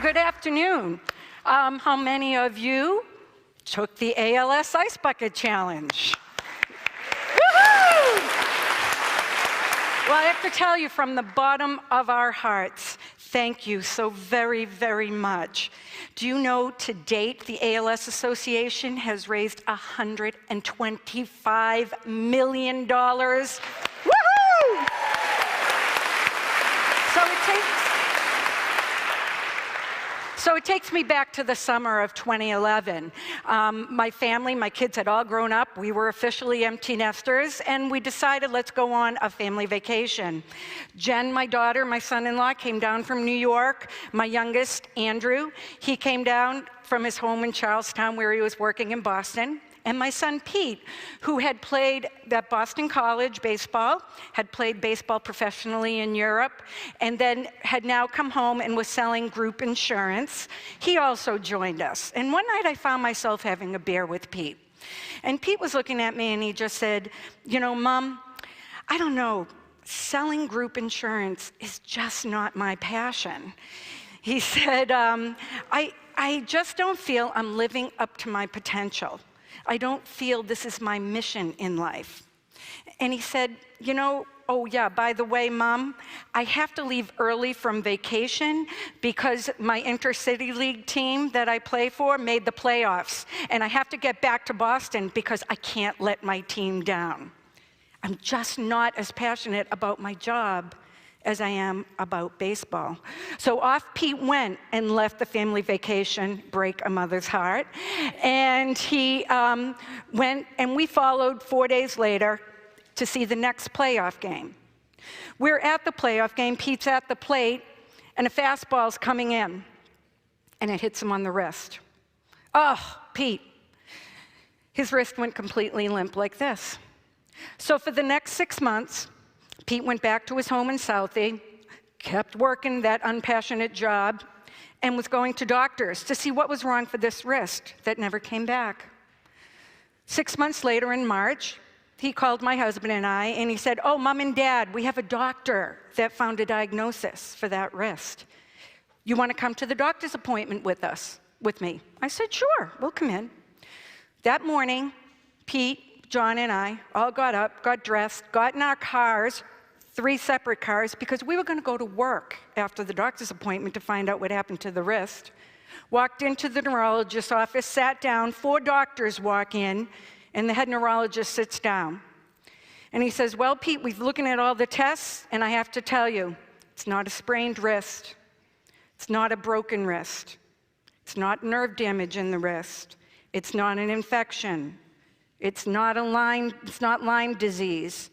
good afternoon. How many of you took the ALS Ice Bucket Challenge? Woohoo! Well, I have to tell you from the bottom of our hearts, thank you so very, very much. Do you know to date, the ALS Association has raised $125 million? Woohoo! So it takes me back to the summer of 2011. My family, my kids had all grown up. We were officially empty nesters, and we decided let's go on a family vacation. Jen, my daughter, my son-in-law, came down from New York. My youngest, Andrew, he came down from his home in Charlestown where he was working in Boston. And my son, Pete, who had played at Boston College baseball, had played baseball professionally in Europe, and then had now come home and was selling group insurance. He also joined us. And one night I found myself having a beer with Pete. And Pete was looking at me and he just said, you know, Mom, I don't know, selling group insurance is just not my passion. He said, I just don't feel I'm living up to my potential. I don't feel this is my mission in life. And he said, you know, oh yeah, by the way, Mom, I have to leave early from vacation because my intercity league team that I play for made the playoffs. And I have to get back to Boston because I can't let my team down. I'm just not as passionate about my job as I am about baseball. So off Pete went and left the family vacation, break a mother's heart. And he went, and we followed 4 days later to see the next playoff game. We're at the playoff game, Pete's at the plate, and a fastball's coming in, and it hits him on the wrist. Oh, Pete. His wrist went completely limp like this. So for the next 6 months, Pete went back to his home in Southie, kept working that unpassionate job, and was going to doctors to see what was wrong for this wrist that never came back. 6 months later in March, he called my husband and I, and he said, oh, Mom and Dad, we have a doctor that found a diagnosis for that wrist. You want to come to the doctor's appointment with me? I said, sure, we'll come in. That morning, Pete, John, and I all got up, got dressed, got in our cars, 3 separate cars, because we were going to go to work after the doctor's appointment to find out what happened to the wrist. Walked into the neurologist's office, sat down, 4 doctors walk in, and the head neurologist sits down. And he says, well, Pete, we've looking at all the tests, and I have to tell you, it's not a sprained wrist. It's not a broken wrist. It's not nerve damage in the wrist. It's not an infection. It's not Lyme disease.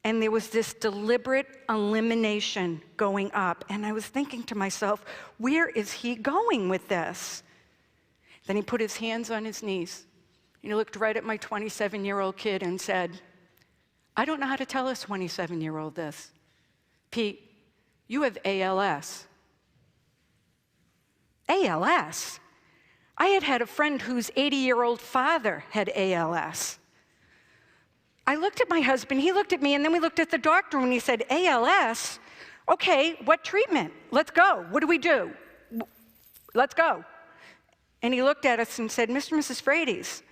And there was this deliberate elimination going up. And I was thinking to myself, where is he going with this? Then he put his hands on his knees. And he looked right at my 27-year-old kid and said, I don't know how to tell a 27-year-old this. Pete, you have ALS. ALS? I had a friend whose 80-year-old father had ALS. I looked at my husband, he looked at me, and then we looked at the doctor, and he said, ALS? Okay, what treatment? Let's go. What do we do? Let's go. And he looked at us and said, Mr. and Mrs. Frates,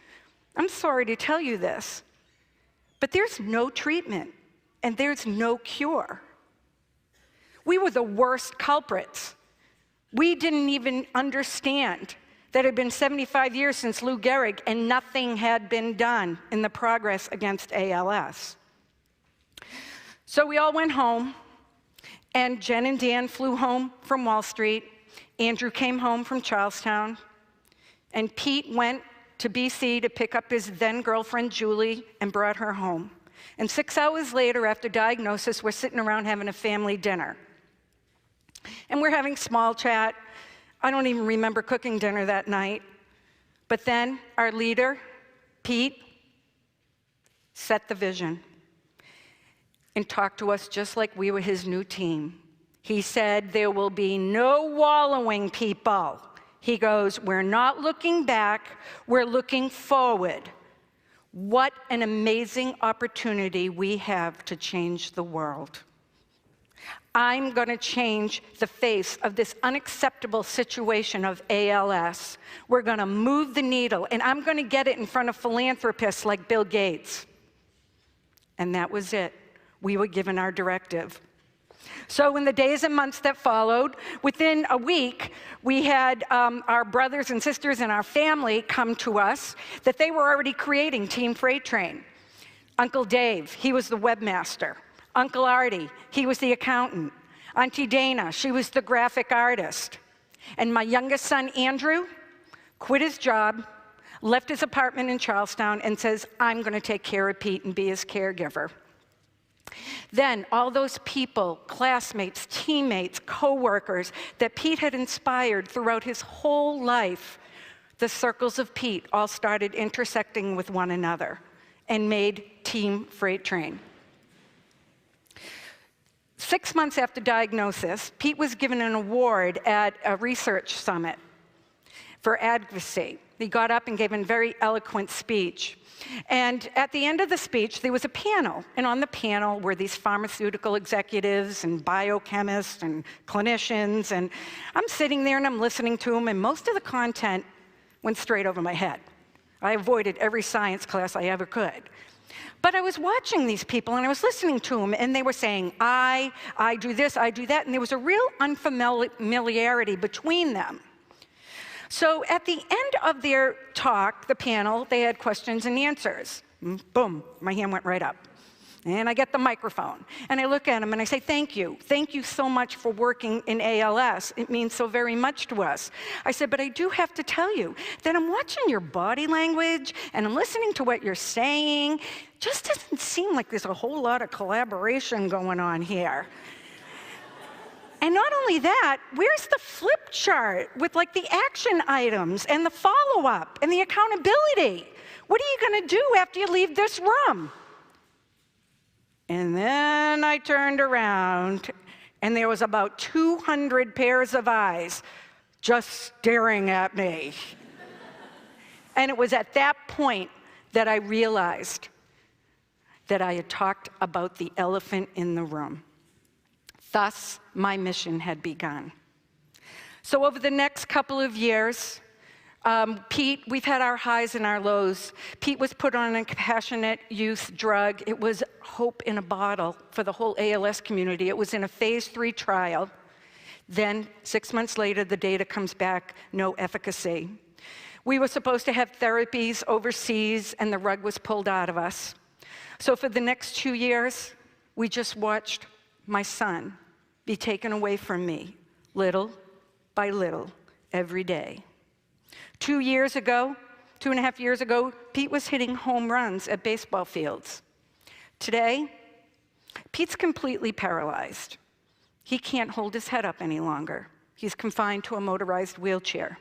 I'm sorry to tell you this, but there's no treatment, and there's no cure. We were the worst culprits. We didn't even understand that it had been 75 years since Lou Gehrig, and nothing had been done in the progress against ALS. So we all went home, and Jen and Dan flew home from Wall Street. Andrew came home from Charlestown, and Pete went to BC to pick up his then-girlfriend, Julie, and brought her home. And 6 hours later, after diagnosis, we're sitting around having a family dinner. And we're having small chat. I don't even remember cooking dinner that night. But then our leader, Pete, set the vision and talked to us just like we were his new team. He said, there will be no wallowing, people. He goes, we're not looking back, we're looking forward. What an amazing opportunity we have to change the world. I'm going to change the face of this unacceptable situation of ALS. We're going to move the needle, and I'm going to get it in front of philanthropists like Bill Gates. And that was it. We were given our directive. So in the days and months that followed, within a week, we had our brothers and sisters and our family come to us that they were already creating Team Freight Train. Uncle Dave, he was the webmaster. Uncle Artie, he was the accountant. Auntie Dana, she was the graphic artist. And my youngest son, Andrew, quit his job, left his apartment in Charlestown, and says, I'm going to take care of Pete and be his caregiver. Then all those people, classmates, teammates, coworkers that Pete had inspired throughout his whole life, the circles of Pete all started intersecting with one another and made Team Freight Train. 6 months after diagnosis, Pete was given an award at a research summit for advocacy. He got up and gave a very eloquent speech. And at the end of the speech, there was a panel. And on the panel were these pharmaceutical executives and biochemists and clinicians. And I'm sitting there and I'm listening to them, and most of the content went straight over my head. I avoided every science class I ever could. But I was watching these people, and I was listening to them, and they were saying, I do this, I do that, and there was a real unfamiliarity between them. So at the end of their talk, the panel, they had questions and answers. Boom, my hand went right up. And I get the microphone, and I look at them, and I say, thank you so much for working in ALS. It means so very much to us. I said, but I do have to tell you that I'm watching your body language, and I'm listening to what you're saying. Just doesn't seem like there's a whole lot of collaboration going on here. And not only that, where's the flip chart with like the action items and the follow-up and the accountability? What are you going to do after you leave this room? And then I turned around, and there was about 200 pairs of eyes just staring at me. And it was at that point that I realized that I had talked about the elephant in the room. Thus, my mission had begun. So over the next couple of years, Pete, we've had our highs and our lows. Pete was put on a compassionate use drug. It was hope in a bottle for the whole ALS community. It was in a phase 3 trial. Then 6 months later, the data comes back, no efficacy. We were supposed to have therapies overseas, and the rug was pulled out of us. So for the next 2 years, we just watched my son be taken away from me, little by little, every day. 2 years ago, 2.5 years ago, Pete was hitting home runs at baseball fields. Today, Pete's completely paralyzed. He can't hold his head up any longer. He's confined to a motorized wheelchair.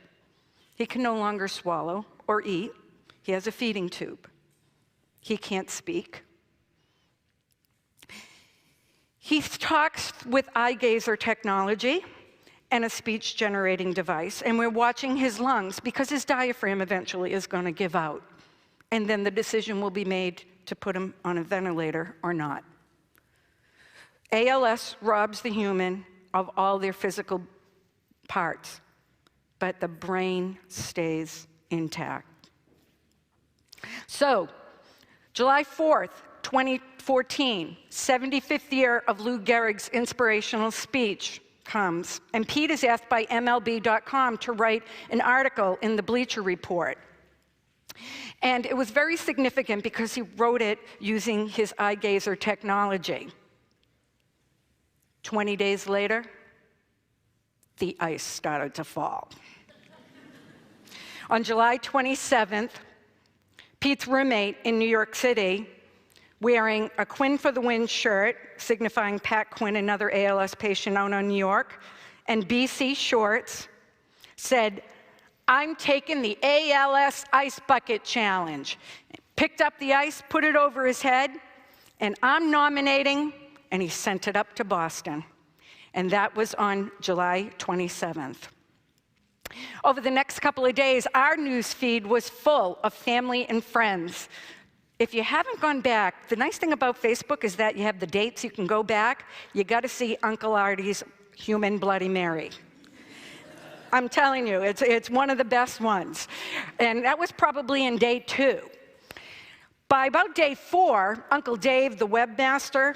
He can no longer swallow or eat. He has a feeding tube. He can't speak. He talks with eye gazer technology and a speech-generating device, and we're watching his lungs because his diaphragm eventually is going to give out, and then the decision will be made to put him on a ventilator or not. ALS robs the human of all their physical parts, but the brain stays intact. So, July 4th, 2014, 75th year of Lou Gehrig's inspirational speech comes, and Pete is asked by MLB.com to write an article in the Bleacher Report. And it was very significant because he wrote it using his eye gazer technology. 20 days later, the ice started to fall. On July 27th, Pete's roommate in New York City, wearing a Quinn for the Win shirt, signifying Pat Quinn, another ALS patient out in New York, and BC shorts, said, "I'm taking the ALS Ice Bucket Challenge." Picked up the ice, put it over his head, and I'm nominating, and he sent it up to Boston. And that was on July 27th. Over the next couple of days, our news feed was full of family and friends If you haven't gone back, the nice thing about Facebook is that you have the dates, you can go back. You got to see Uncle Artie's Human Bloody Mary. I'm telling you, it's one of the best ones. And that was probably in day 2. By about day 4, Uncle Dave, the webmaster,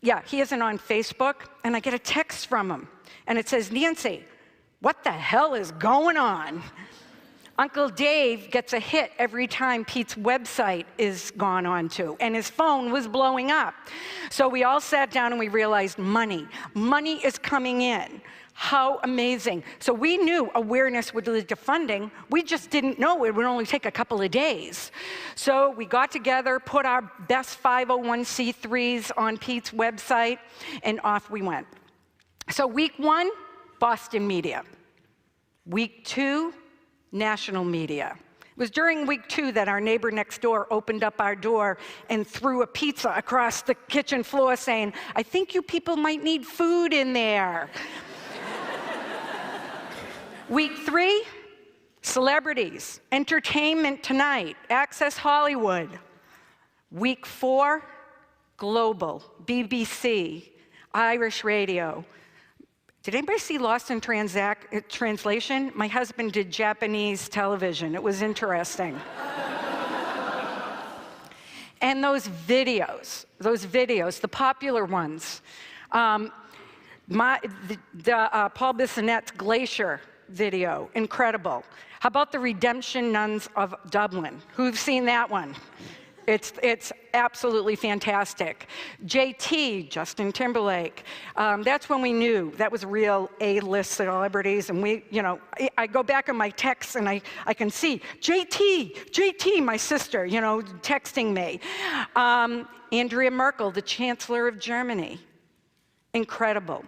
yeah, he isn't on Facebook, and I get a text from him. And it says, Nancy, what the hell is going on? Uncle Dave gets a hit every time Pete's website is gone onto, and his phone was blowing up. So we all sat down and we realized money is coming in. How amazing. So we knew awareness would lead to funding. We just didn't know it would only take a couple of days. So we got together, put our best 501c3s on Pete's website, and off we went. So week 1, Boston media. Week 2, national media. It was during week 2 that our neighbor next door opened up our door and threw a pizza across the kitchen floor saying, I think you people might need food in there. Week 3, celebrities, Entertainment Tonight, Access Hollywood. Week 4, global, BBC, Irish radio. Did anybody see Lost in Translation? My husband did Japanese television. It was interesting. And those videos, the popular ones. Paul Bissonnette's Glacier video, incredible. How about the Redemption Nuns of Dublin? Who've seen that one? It's absolutely fantastic. JT, Justin Timberlake, that's when we knew that was real A-list celebrities, and I go back in my texts and I can see, JT, my sister, texting me. Andrea Merkel, the Chancellor of Germany, incredible.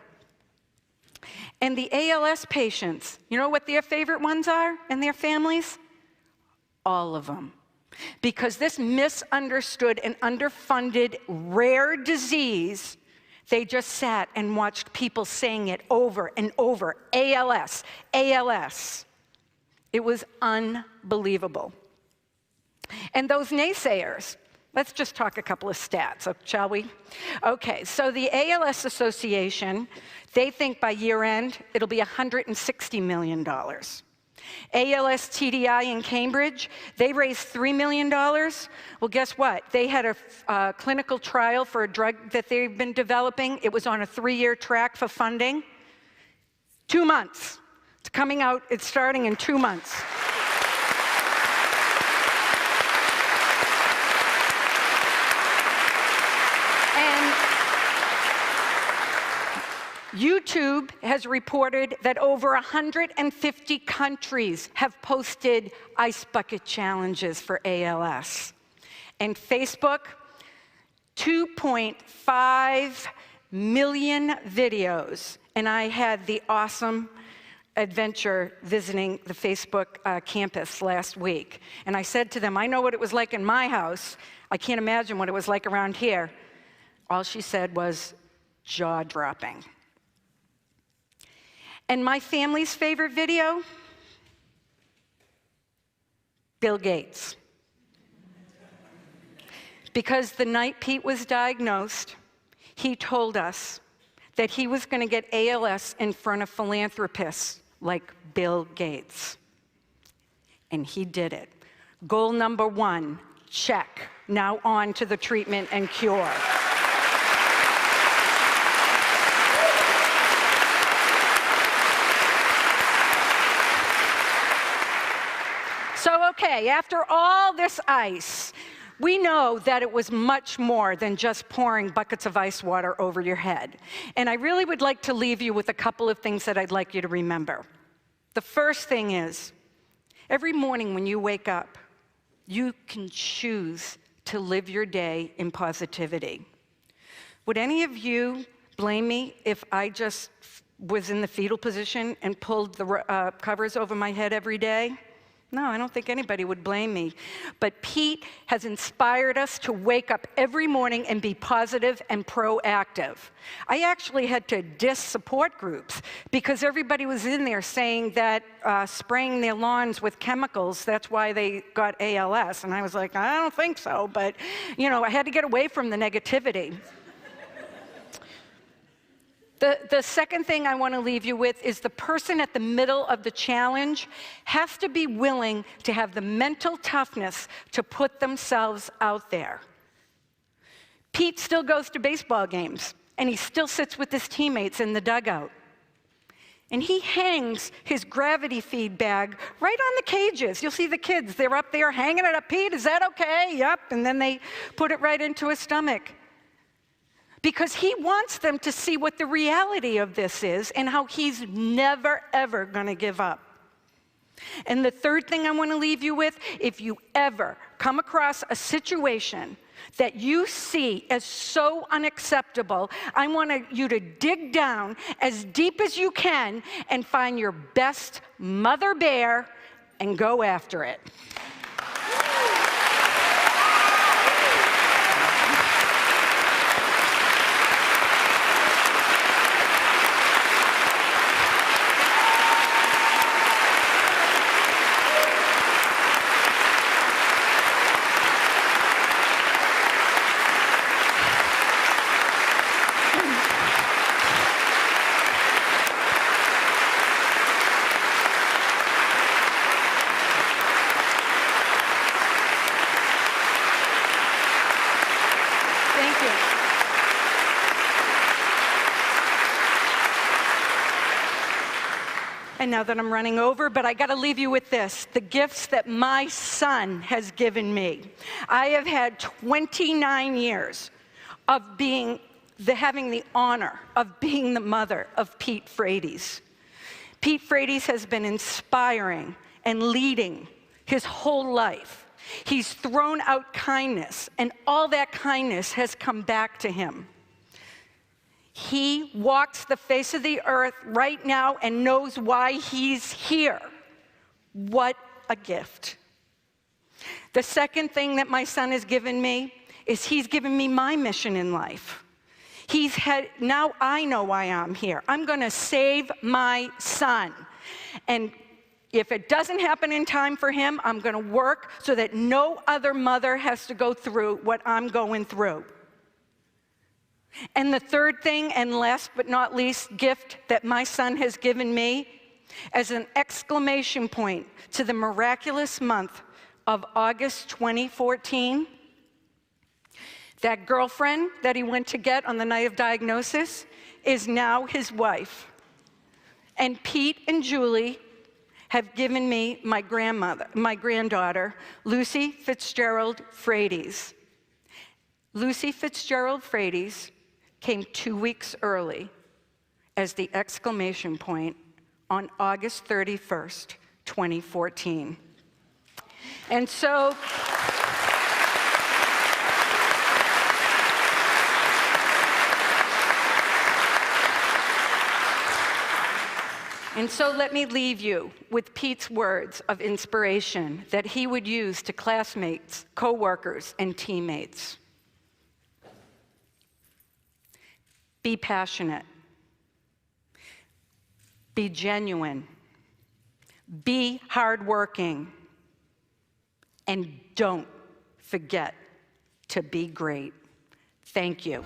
And the ALS patients, you know what their favorite ones are and their families? All of them. Because this misunderstood and underfunded rare disease, they just sat and watched people saying it over and over, ALS, ALS. It was unbelievable. And those naysayers, let's just talk a couple of stats, shall we? Okay, so the ALS Association, they think by year end, it'll be $160 million. ALS TDI in Cambridge, they raised $3 million. Well, guess what? They had a clinical trial for a drug that they've been developing. It was on a 3-year track for funding. 2 months. It's coming out, it's starting in 2 months. YouTube has reported that over 150 countries have posted ice bucket challenges for ALS. And Facebook, 2.5 million videos. And I had the awesome adventure visiting the Facebook campus last week. And I said to them, I know what it was like in my house. I can't imagine what it was like around here. All she said was jaw-dropping. And my family's favorite video? Bill Gates. Because the night Pete was diagnosed, he told us that he was going to get ALS in front of philanthropists like Bill Gates. And he did it. Goal number 1, check. Now on to the treatment and cure. So, okay, after all this ice, we know that it was much more than just pouring buckets of ice water over your head. And I really would like to leave you with a couple of things that I'd like you to remember. The first thing is, every morning when you wake up, you can choose to live your day in positivity. Would any of you blame me if I just was in the fetal position and pulled the covers over my head every day? No, I don't think anybody would blame me. But Pete has inspired us to wake up every morning and be positive and proactive. I actually had to diss support groups because everybody was in there saying that spraying their lawns with chemicals, that's why they got ALS. And I was like, I don't think so, but I had to get away from the negativity. The second thing I want to leave you with is the person at the middle of the challenge has to be willing to have the mental toughness to put themselves out there. Pete still goes to baseball games, and he still sits with his teammates in the dugout. And he hangs his gravity feed bag right on the cages. You'll see the kids, they're up there hanging it up. Pete, is that okay? Yep, and then they put it right into his stomach. Because he wants them to see what the reality of this is and how he's never, ever going to give up. And the third thing I want to leave you with, if you ever come across a situation that you see as so unacceptable, I want you to dig down as deep as you can and find your best mother bear and go after it. And now that I'm running over, but I got to leave you with this, the gifts that my son has given me. I have had 29 years of having the honor of being the mother of Pete Frates. Pete Frates has been inspiring and leading his whole life. He's thrown out kindness, and all that kindness has come back to him. He walks the face of the earth right now and knows why he's here. What a gift. The second thing that my son has given me is he's given me my mission in life. Now I know why I'm here. I'm going to save my son. And if it doesn't happen in time for him, I'm going to work so that no other mother has to go through what I'm going through. And the third thing, and last but not least, gift that my son has given me as an exclamation point to the miraculous month of August 2014, that girlfriend that he went to get on the night of diagnosis is now his wife. And Pete and Julie have given me my granddaughter, Lucy Fitzgerald Frates. Lucy Fitzgerald Frates came 2 weeks early as the exclamation point on August 31st, 2014. And so, let me leave you with Pete's words of inspiration that he would use to classmates, coworkers, and teammates. Be passionate. Be genuine. Be hardworking. And don't forget to be great. Thank you.